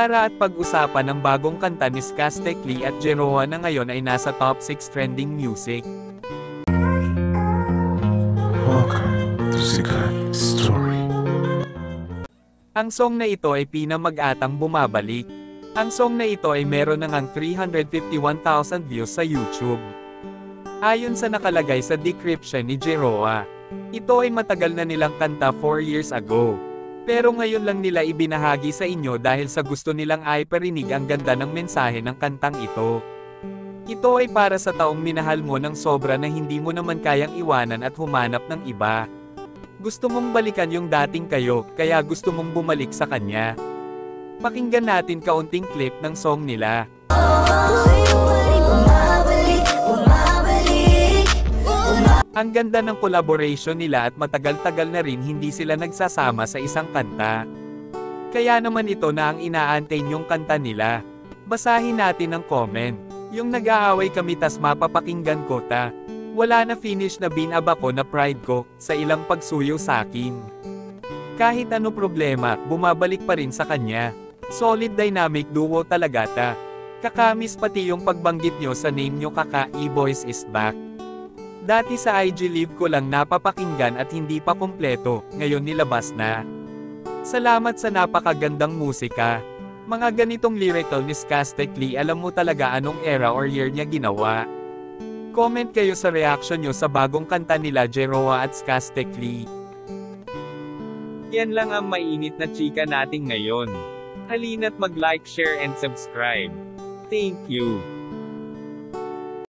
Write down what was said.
Para at pag-usapan ng bagong kanta ni Skastek Lee at Jeroa na ngayon ay nasa top 6 trending music. Welcome to Sikat Story. Ang song na ito ay pinamag-atang bumabalik. Ang song na ito ay meron na ngang 351,000 views sa YouTube. Ayon sa nakalagay sa description ni Jeroa, ito ay matagal na nilang kanta 4 years ago. Pero ngayon lang nila ibinahagi sa inyo dahil sa gusto nilang ay parinig ang ganda ng mensahe ng kantang ito. Ito ay para sa taong minahal mo ng sobra na hindi mo naman kayang iwanan at humanap ng iba. Gusto mong balikan yung dating kayo, kaya gusto mong bumalik sa kanya. Pakinggan natin kaunting clip ng song nila. Ang ganda ng collaboration nila at matagal-tagal na rin hindi sila nagsasama sa isang kanta. Kaya naman ito na ang inaantay niyong kanta nila. Basahin natin ang comment. Yung nag-aaway kami tas mapapakinggan ko ta. Wala na finish na binaba ko na pride ko, sa ilang pagsuyo sakin. Kahit ano problema, bumabalik pa rin sa kanya. Solid dynamic duo talaga ta. Kakamiss pati yung pagbanggit nyo sa name nyo kaka E-Boys is back. Dati sa IG live ko lang napapakinggan at hindi pa kumpleto, ngayon nilabas na. Salamat sa napakagandang musika. Mga ganitong lyrical ni Skastek Lee, alam mo talaga anong era or year niya ginawa. Comment kayo sa reaction nyo sa bagong kanta nila Jeroa at Skastek Lee. Yan lang ang mainit na chika natin ngayon. Halina't mag-like, share and subscribe. Thank you.